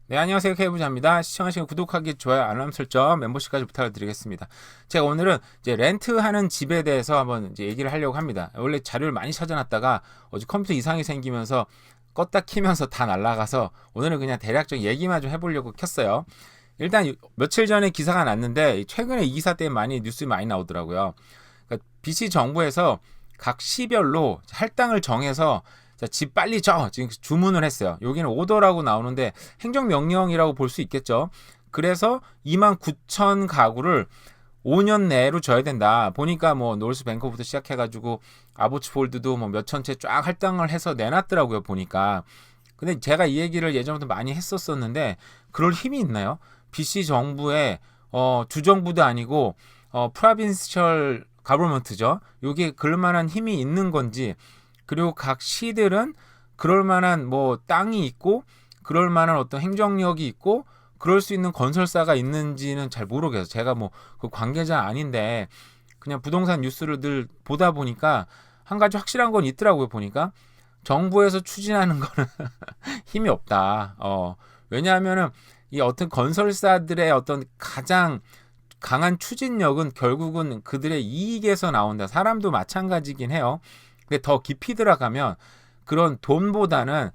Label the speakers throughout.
Speaker 1: 네, 안녕하세요. K부자입니다. 시청하시고 구독하기, 좋아요, 알람 설정, 멤버십까지 부탁을 드리겠습니다. 제가 오늘은 이제 렌트하는 집에 대해서 한번 이제 얘기를 하려고 합니다. 원래 자료를 많이 찾아놨다가 어제 컴퓨터 이상이 생기면서 껐다 키면서 다 날라가서 오늘은 그냥 대략적 얘기만 좀 해보려고 켰어요. 일단 며칠 전에 기사가 났는데 최근에 이 기사 때문에 많이 뉴스 많이 나오더라고요. 그러니까 BC 정부에서 각 시별로 할당을 정해서 자, 집 빨리 줘! 지금 주문을 했어요. 여기는 오더라고 나오는데 행정명령이라고 볼 수 있겠죠. 그래서 2만 9천 가구를 5년 내로 줘야 된다. 보니까 뭐 노스 뱅커부터 시작해가지고 아보츠폴드도 뭐 몇천 채 쫙 할당을 해서 내놨더라고요. 보니까. 근데 제가 이 얘기를 예전부터 많이 했었었는데 그럴 힘이 있나요? BC 정부의 주정부도 아니고 프라빈시얼 가버먼트죠. 이게 그럴 만한 힘이 있는 건지 그리고 각 시들은 그럴 만한 뭐 땅이 있고 그럴 만한 어떤 행정력이 있고 그럴 수 있는 건설사가 있는지는 잘 모르겠어요. 제가 뭐 그 관계자 아닌데 그냥 부동산 뉴스를 늘 보다 보니까 한 가지 확실한 건 있더라고요. 보니까 정부에서 추진하는 거는 힘이 없다. 왜냐하면은 이 어떤 건설사들의 어떤 가장 강한 추진력은 결국은 그들의 이익에서 나온다. 사람도 마찬가지긴 해요. 근데 더 깊이 들어가면 그런 돈보다는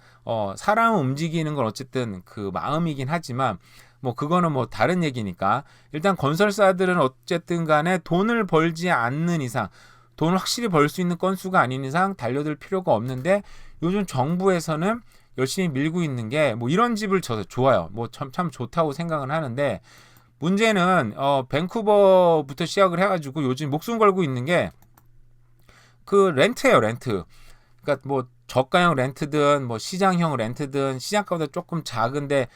Speaker 1: 사람 움직이는 건 어쨌든 그 마음이긴 하지만 뭐 그거는 뭐 다른 얘기니까 일단 건설사들은 어쨌든 간에 돈을 벌지 않는 이상 돈을 확실히 벌 수 있는 건수가 아닌 이상 달려들 필요가 없는데 요즘 정부에서는 열심히 밀고 있는 게 뭐 이런 집을 저도 좋아요. 뭐 참 좋다고 생각은 하는데 문제는 밴쿠버부터 시작을 해가지고 요즘 목숨 걸고 있는 게 그 렌트예요, 렌트. 그러니까 뭐 저가형 렌트든 뭐 시장형 렌트든 시장가보다 조금 작은데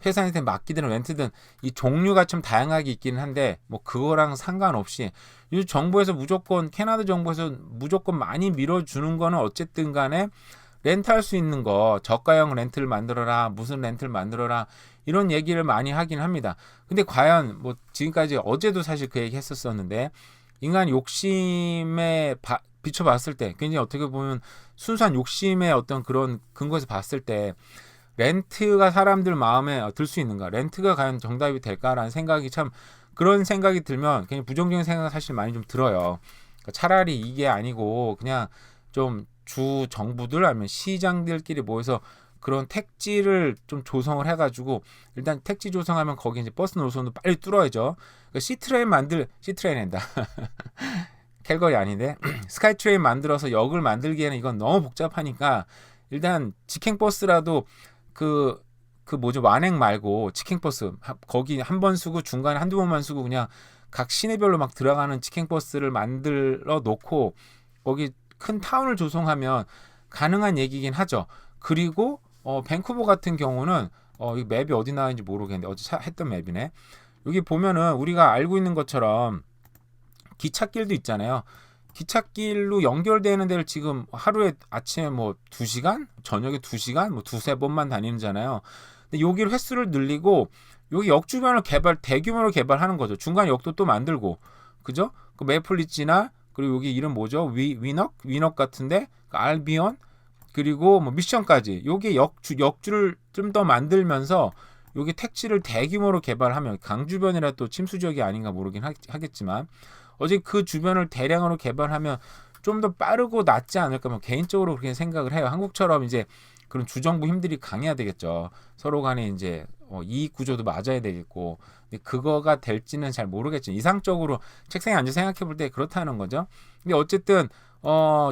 Speaker 1: 회사한테 맡기든 렌트든 이 종류가 좀 다양하게 있기는 한데 뭐 그거랑 상관없이 이 정부에서 무조건 캐나다 정부에서 무조건 많이 밀어주는 거는 어쨌든 간에 렌트할 수 있는 거 저가형 렌트를 만들어라 무슨 렌트를 만들어라 이런 얘기를 많이 하긴 합니다. 근데 과연 뭐 지금까지 어제도 사실 그 얘기 했었었는데 인간 욕심에 비춰봤을 때 굉장히 어떻게 보면 순수한 욕심의 어떤 그런 근거에서 봤을 때 렌트가 사람들 마음에 들 수 있는가 렌트가 과연 정답이 될까라는 생각이 참 그런 생각이 들면 그냥 부정적인 생각이 사실 많이 좀 들어요. 그러니까 차라리 이게 아니고 그냥 좀 주 정부들 아니면 시장들끼리 모여서 그런 택지를 좀 조성을 해가지고 일단 택지 조성하면 거기 이제 버스 노선도 빨리 뚫어야죠. 그러니까 시트레인한다. 캘거리 아닌데 스카이트레인 만들어서 역을 만들기에는 이건 너무 복잡하니까 일단 직행버스라도 그 뭐죠 완행 말고 직행버스 거기 한 번 쓰고 중간에 한두 번만 쓰고 그냥 각 시내별로 막 들어가는 직행버스를 만들어 놓고 거기 큰 타운을 조성하면 가능한 얘기긴 하죠. 그리고 밴쿠버 같은 경우는 이 맵이 어디 나왔는지 모르겠는데 어제 했던 맵이네. 여기 보면은 우리가 알고 있는 것처럼 기찻길도 있잖아요. 기찻길로 연결되는 데를 지금 하루에 아침에 뭐 2시간, 저녁에 2시간, 뭐 두세 번만 다니잖아요. 근데 여기를 횟수를 늘리고 여기 역 주변을 대규모로 개발하는 거죠. 중간 역도 또 만들고, 그죠? 그 메이플리지나 그리고 여기 이름 뭐죠? 위넉 같은데 그 알비온 그리고 뭐 미션까지 여기 역주를 좀 더 만들면서 여기 택지를 대규모로 개발하면 강 주변이라 또 침수 지역이 아닌가 모르긴 하겠지만 어제 그 주변을 대량으로 개발하면 좀 더 빠르고 낫지 않을까 뭐 개인적으로 그렇게 생각을 해요. 한국처럼 이제 그런 주정부 힘들이 강해야 되겠죠. 서로 간에 이제 이익 구조도 맞아야 되겠고 근데 그거가 될지는 잘 모르겠죠. 이상적으로 책상에 앉아 생각해 볼 때 그렇다는 거죠. 근데 어쨌든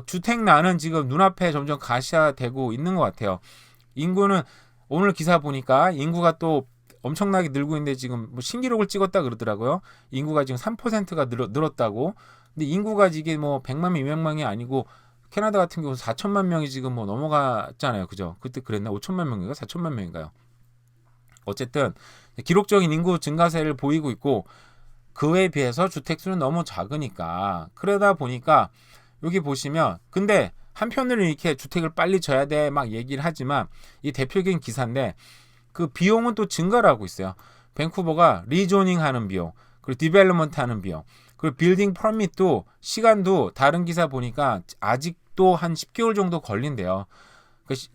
Speaker 1: 주택 난은 지금 눈앞에 점점 가시화되고 있는 것 같아요. 인구는 오늘 기사 보니까 인구가 또 엄청나게 늘고 있는데 지금 뭐 신기록을 찍었다 그러더라고요. 인구가 지금 3%가 늘었다고. 근데 인구가 이게 뭐 100만 명, 200만 명이 아니고 캐나다 같은 경우 4천만 명이 지금 뭐 넘어갔잖아요. 그죠? 그때 그랬나? 5천만 명인가? 4천만 명인가요? 어쨌든 기록적인 인구 증가세를 보이고 있고 그에 비해서 주택 수는 너무 작으니까 그러다 보니까 여기 보시면 근데 한편으로 이렇게 주택을 빨리 져야 돼 막 얘기를 하지만 이 대표적인 기사인데 그 비용은 또 증가를 하고 있어요. 밴쿠버가 리조닝 하는 비용, 그리고 디벨롭먼트 하는 비용, 그리고 빌딩 퍼밋도 시간도 다른 기사 보니까 아직도 한 10개월 정도 걸린대요.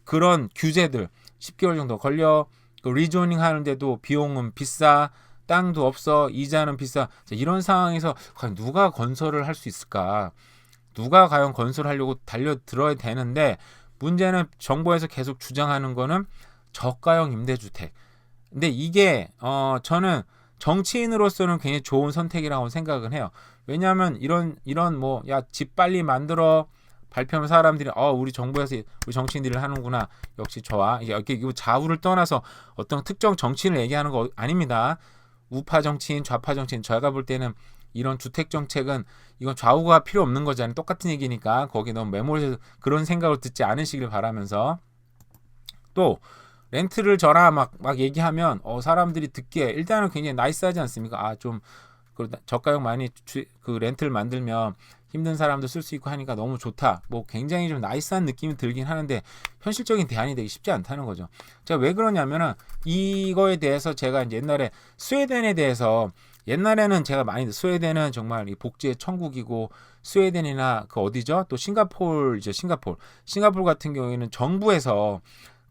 Speaker 1: 그런 규제들 10개월 정도 걸려. 그 리조닝 하는데도 비용은 비싸, 땅도 없어, 이자는 비싸. 자, 이런 상황에서 과연 누가 건설을 할 수 있을까? 누가 과연 건설하려고 달려들어야 되는데, 문제는 정부에서 계속 주장하는 거는 저가형 임대주택. 근데 이게 저는 정치인으로서는 굉장히 좋은 선택이라고 생각을 해요. 왜냐하면 이런 뭐 야 집 빨리 만들어 발표하면 사람들이 우리 정부에서 우리 정치인들이 하는구나. 역시 좋아. 이게 좌우를 떠나서 어떤 특정 정치인을 얘기하는 거 아닙니다. 우파 정치인, 좌파 정치인, 제가 볼 때는 이런 주택 정책은 이건 좌우가 필요 없는 거잖아요. 똑같은 얘기니까 거기 너무 매몰해서 그런 생각을 듣지 않으시길 바라면서, 또 렌트를 줘라 막 얘기하면 사람들이 듣기에 일단은 굉장히 나이스하지 않습니까? 좀 저가형 많이 그 렌트를 만들면 힘든 사람도 쓸 수 있고 하니까 너무 좋다. 뭐 굉장히 좀 나이스한 느낌이 들긴 하는데 현실적인 대안이 되기 쉽지 않다는 거죠. 제가 왜 그러냐면은 이거에 대해서 제가 이제 옛날에 스웨덴에 대해서, 옛날에는 제가 많이 스웨덴은 정말 이 복지의 천국이고, 스웨덴이나 그 어디죠? 또 싱가포르죠. 싱가포르 같은 경우에는 정부에서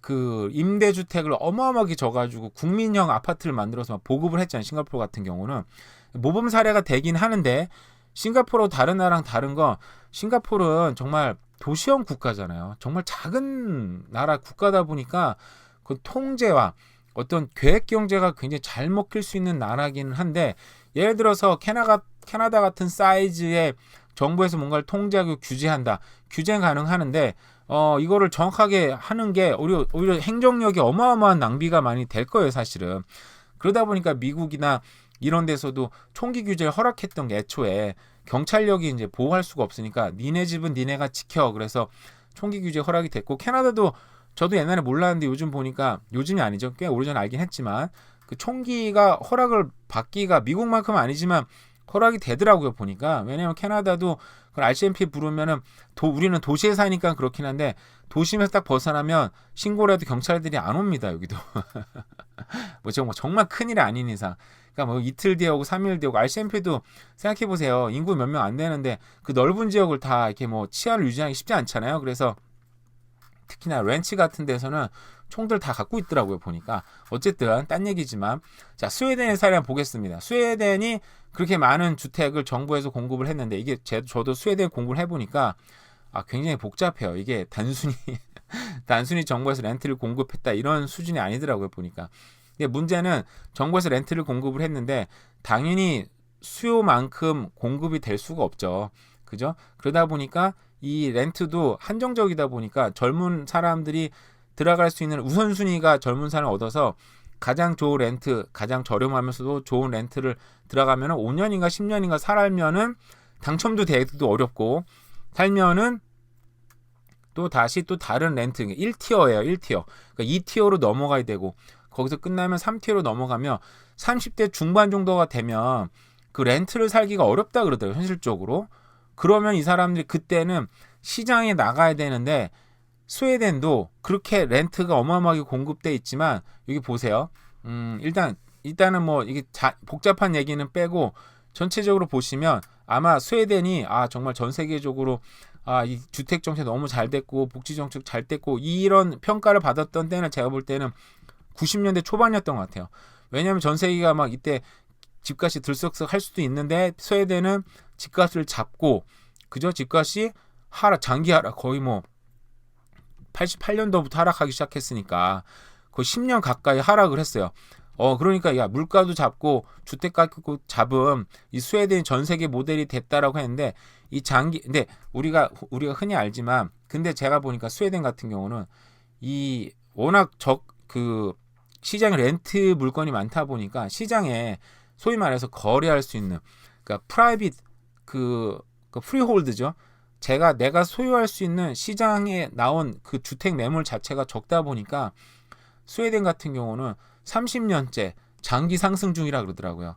Speaker 1: 그 임대주택을 어마어마하게 져가지고 국민형 아파트를 만들어서 막 보급을 했잖아요. 싱가포르 같은 경우는 모범 사례가 되긴 하는데, 싱가포르 다른 나라랑 다른 건 싱가포르는 정말 도시형 국가잖아요. 정말 작은 나라 국가다 보니까 그 통제와 어떤 계획 경제가 굉장히 잘 먹힐 수 있는 나라기는 한데, 예를 들어서 캐나다 같은 사이즈의 정부에서 뭔가를 통제하고 규제한다. 규제 가능하는데 이거를 정확하게 하는 게 오히려 행정력이 어마어마한 낭비가 많이 될 거예요, 사실은. 그러다 보니까 미국이나 이런 데서도 총기 규제를 허락했던 게 애초에 경찰력이 이제 보호할 수가 없으니까 니네 집은 니네가 지켜. 그래서 총기 규제 허락이 됐고, 캐나다도 저도 옛날에 몰랐는데 요즘 보니까, 요즘이 아니죠. 꽤 오래전에 알긴 했지만 그 총기가 허락을 받기가 미국만큼은 아니지만 허락이 되더라고요, 보니까. 왜냐면 캐나다도 그걸 RCMP 부르면은 우리는 도시에 사니까 그렇긴 한데, 도심에서 딱 벗어나면 신고를 해도 경찰들이 안 옵니다, 여기도. 뭐 정말 큰일이 아닌 이상. 그러니까 뭐 이틀 뒤에 오고 3일 뒤에 오고, RCMP도 생각해 보세요. 인구 몇 명 안 되는데 그 넓은 지역을 다 이렇게 뭐 치안을 유지하기 쉽지 않잖아요. 그래서 특히나 렌치 같은 데서는 총들 다 갖고 있더라고요, 보니까. 어쨌든 딴 얘기지만, 자, 스웨덴의 사례 한번 보겠습니다. 스웨덴이 그렇게 많은 주택을 정부에서 공급을 했는데, 이게 저도 스웨덴 공부를 해보니까 굉장히 복잡해요. 이게 단순히 정부에서 렌트를 공급했다 이런 수준이 아니더라고요, 보니까. 근데 문제는 정부에서 렌트를 공급을 했는데 당연히 수요만큼 공급이 될 수가 없죠. 그죠? 그러다 보니까 이 렌트도 한정적이다 보니까 젊은 사람들이 들어갈 수 있는 우선순위가 젊은 사람을 얻어서 가장 좋은 렌트, 가장 저렴하면서도 좋은 렌트를 들어가면 5년인가 10년인가 살면은 당첨도 되기도 어렵고, 살면은 또 다시 또 다른 렌트, 1티어예요. 1티어. 그러니까 2티어로 넘어가야 되고, 거기서 끝나면 3티어로 넘어가면 30대 중반 정도가 되면 그 렌트를 살기가 어렵다 그러더라고요, 현실적으로. 그러면 이 사람들이 그때는 시장에 나가야 되는데, 스웨덴도 그렇게 렌트가 어마어마하게 공급돼 있지만, 여기 보세요. 일단은 뭐 이게 복잡한 얘기는 빼고 전체적으로 보시면 아마 스웨덴이 정말 전 세계적으로 이 주택 정책 너무 잘 됐고 복지 정책 잘 됐고 이런 평가를 받았던 때는 제가 볼 때는 90년대 초반이었던 것 같아요. 왜냐하면 전 세계가 막 이때 집값이 들썩썩 할 수도 있는데, 스웨덴은 집값을 잡고, 그죠? 집값이 장기 하락, 거의 뭐 88년도부터 하락하기 시작했으니까 거의 10년 가까이 하락을 했어요. 그러니까 물가도 잡고 주택 가격도 잡은 이 스웨덴이 전 세계 모델이 됐다라고 했는데, 근데 우리가 흔히 알지만, 근데 제가 보니까 스웨덴 같은 경우는 이 워낙 시장에 렌트 물건이 많다 보니까 시장에 소위 말해서 거래할 수 있는, 그러니까 프라이빗 프리홀드죠. 내가 소유할 수 있는 시장에 나온 그 주택 매물 자체가 적다 보니까 스웨덴 같은 경우는 30년째 장기 상승 중이라 그러더라고요.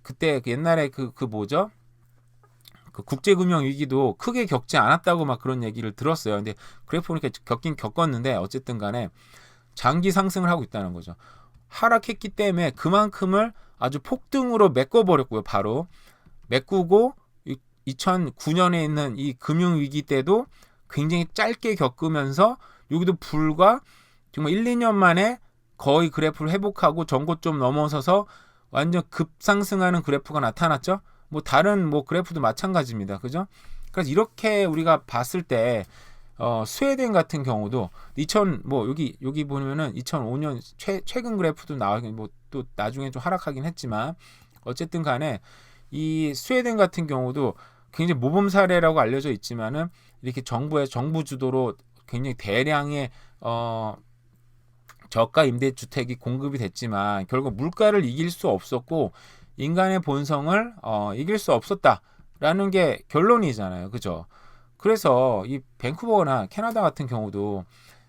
Speaker 1: 그때 옛날에 뭐죠? 그 국제금융 위기도 크게 겪지 않았다고 막 그런 얘기를 들었어요. 근데 그래 보니까 겪었는데, 어쨌든 간에 장기 상승을 하고 있다는 거죠. 하락했기 때문에 그만큼을 아주 폭등으로 메꿔버렸고요. 바로 메꾸고 2009년에 있는 이 금융위기 때도 굉장히 짧게 겪으면서 여기도 불과 정말 1, 2년 만에 거의 그래프를 회복하고 전고점 넘어서서 완전 급상승하는 그래프가 나타났죠. 뭐 다른 뭐 그래프도 마찬가지입니다. 그죠? 그래서 이렇게 우리가 봤을 때 스웨덴 같은 경우도 2000 뭐 여기 보면은 2005년 최근 그래프도 나오긴 뭐 또 나중에 좀 하락하긴 했지만 어쨌든 간에 이 스웨덴 같은 경우도 굉장히 모범 사례라고 알려져 있지만은 이렇게 정부 주도로 굉장히 대량의 저가 임대주택이 공급이 됐지만 결국 물가를 이길 수 없었고 인간의 본성을 이길 수 없었다라는 게 결론이잖아요. 그죠? 그래서 이 밴쿠버나 캐나다 같은 경우도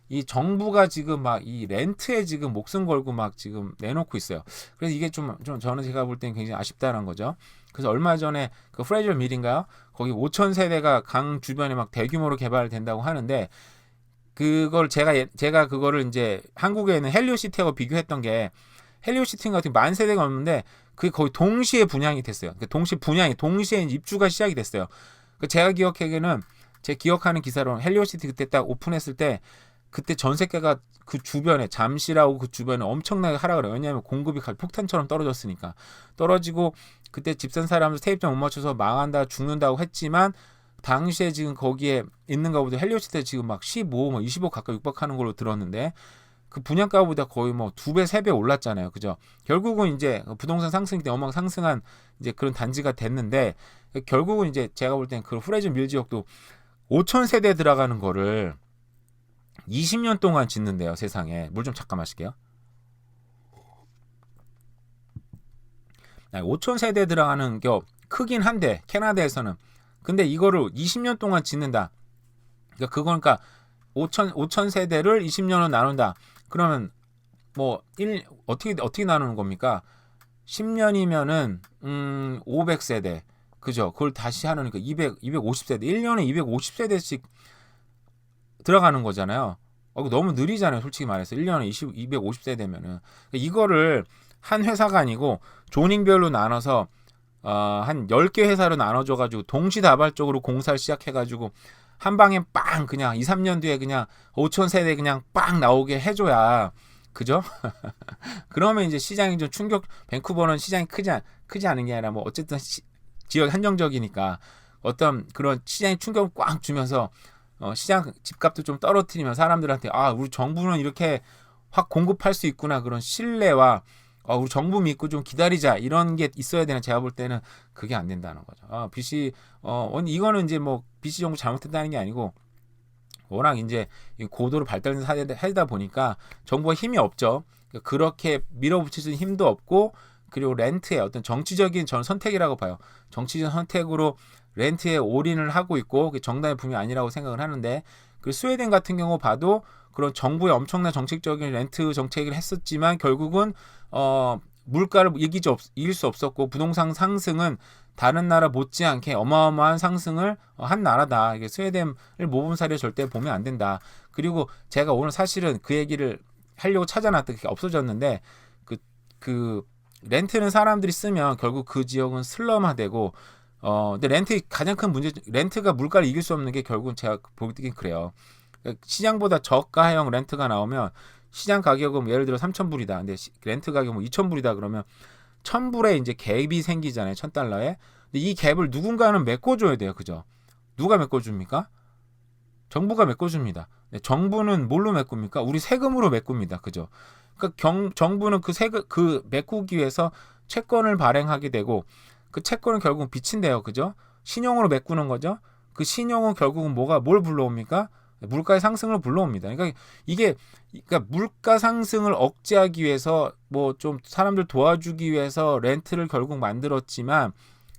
Speaker 1: 이 정부가 지금 막 이 렌트에 지금 목숨 걸고 막 지금 내놓고 있어요. 그래서 이게 좀 저는 제가 볼 때는 굉장히 아쉽다는 거죠. 그래서 얼마 전에 그 프레저 밀인가요? 거기 5천 세대가 강 주변에 막 대규모로 개발된다고 하는데 그걸 제가 그거를 이제 한국에 있는 헬리오시티하고 비교했던 게 헬리오시티 같은 만 세대가 없는데 그게 거의 동시에 분양이 됐어요. 동시에 입주가 시작이 됐어요. 제가 기억하기에는 제 기억하는 기사로 헬리오시티 그때 딱 오픈했을 때 그때 전세가가 그 주변에 잠실하고 그 주변에 엄청나게 하락을 해요. 왜냐하면 공급이 폭탄처럼 떨어졌으니까. 떨어지고 그때 집산 사람들 세입자 못 맞춰서 망한다 죽는다고 했지만 당시에 지금 거기에 있는 것보다 헬리오시티에 지금 막 15, 뭐 25 가까이 육박하는 걸로 들었는데 그 분양가보다 거의 뭐 2배, 3배 올랐잖아요. 그죠? 결국은 이제 부동산 상승 때 어마어마하게 상승한 이제 그런 단지가 됐는데 결국은 이제 제가 볼 땐 그 프레즈 밀 지역도 5천 세대 들어가는 거를 20년 동안 짓는데요, 세상에. 물 좀 잠깐 마실게요. 5천 세대 들어가는 게 크긴 한데 캐나다에서는 근데 이거를 20년 동안 짓는다. 그러니까 5천 세대를 20년으로 나눈다. 그러면 뭐 어떻게 나누는 겁니까? 10년이면은 500세대. 그죠? 그걸 다시 하니까 250세대. 1년에 250세대씩 들어가는 거잖아요. 너무 느리잖아요. 솔직히 말해서 1년에 250세대면은 이거를 한 회사가 아니고 조닝별로 나눠서 한 10개 회사로 나눠줘가지고 동시다발적으로 공사를 시작해가지고 한 방에 빵 그냥 2, 3년 뒤에 그냥 5천 세대 그냥 빵 나오게 해줘야 그죠? 그러면 이제 시장이 좀 밴쿠버는 시장이 크지 않은 게 아니라 뭐 어쨌든 지역 한정적이니까 어떤 그런 시장에 충격을 꽉 주면서 시장 집값도 좀 떨어뜨리면 사람들한테 우리 정부는 이렇게 확 공급할 수 있구나 그런 신뢰와 우리 정부 믿고 좀 기다리자 이런 게 있어야 되는 제가 볼 때는 그게 안 된다는 거죠. BC 이거는 이제 뭐 BC 정부 잘못했다는 게 아니고 워낙 이제 고도로 발달된 사회다 보니까 정부가 힘이 없죠. 그렇게 밀어붙일 수 있는 힘도 없고 그리고 렌트의 어떤 정치적인 전 선택이라고 봐요. 정치적 선택으로 렌트에 올인을 하고 있고 정당의 분이 아니라고 생각을 하는데 그 스웨덴 같은 경우 봐도 그런 정부의 엄청난 정책적인 렌트 정책을 했었지만 결국은 물가를 이길 수 없었고 부동산 상승은 다른 나라 못지않게 어마어마한 상승을 한 나라다. 이게 스웨덴을 모범 사례 절대 보면 안 된다. 그리고 제가 오늘 사실은 그 얘기를 하려고 찾아놨더니 그게 없어졌는데 그 렌트는 사람들이 쓰면 결국 그 지역은 슬럼화되고 근데 렌트 가장 큰 문제 렌트가 물가를 이길 수 없는 게 결국은 제가 보기엔 그래요. 시장보다 저가형 렌트가 나오면 시장 가격은 예를 들어 3,000불이다. 근데 렌트 가격은 뭐 2,000불이다 그러면 1,000불에 이제 갭이 생기잖아요. 1,000달러에. 근데 이 갭을 누군가는 메꿔줘야 돼요. 그죠? 누가 메꿔줍니까? 정부가 메꿔줍니다. 정부는 뭘로 메꿉니까? 우리 세금으로 메꿉니다. 그죠? 그러니까 정부는 그 메꾸기 위해서 채권을 발행하게 되고 그 채권은 결국 빚인데요. 그죠? 신용으로 메꾸는 거죠. 그 신용은 결국은 뭘 불러옵니까? 물가의 상승을 불러옵니다. 그러니까 물가 상승을 억제하기 위해서 뭐 좀 사람들 도와주기 위해서 렌트를 결국 만들었지만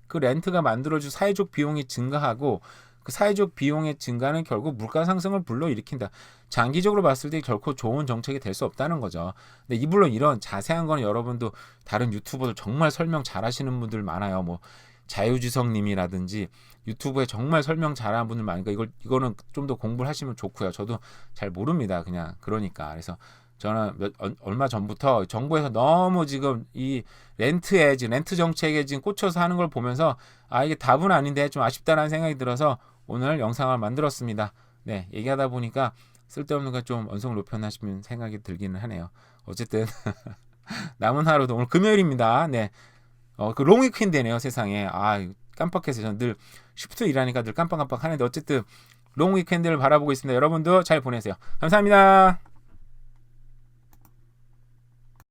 Speaker 1: 그 렌트가 만들어준 사회적 비용이 증가하고 그 사회적 비용의 증가는 결국 물가 상승을 불러일으킨다. 장기적으로 봤을 때 결코 좋은 정책이 될 수 없다는 거죠. 근데 물론 이런 자세한 거는 여러분도 다른 유튜버들 정말 설명 잘하시는 분들 많아요. 뭐 자유지성님이라든지 유튜브에 정말 설명 잘하는 분들 많으니까 이거는 좀 더 공부를 하시면 좋고요. 저도 잘 모릅니다. 그냥 그러니까 그래서 저는 얼마 전부터 정부에서 너무 지금 이 렌트 정책에 지금 꽂혀서 하는 걸 보면서 이게 답은 아닌데 좀 아쉽다라는 생각이 들어서 오늘 영상을 만들었습니다. 네, 얘기하다 보니까 쓸데없는 거 좀 언성을 높였나 싶은 생각이 들기는 하네요. 어쨌든 남은 하루도 오늘 금요일입니다. 네. 그 롱 위켄드네요, 세상에. 아, 깜빡해서 저는 늘 쉬프트 일하니까 늘 깜빡깜빡 하는데 어쨌든 롱 위켄드를 바라보고 있습니다. 여러분도 잘 보내세요. 감사합니다.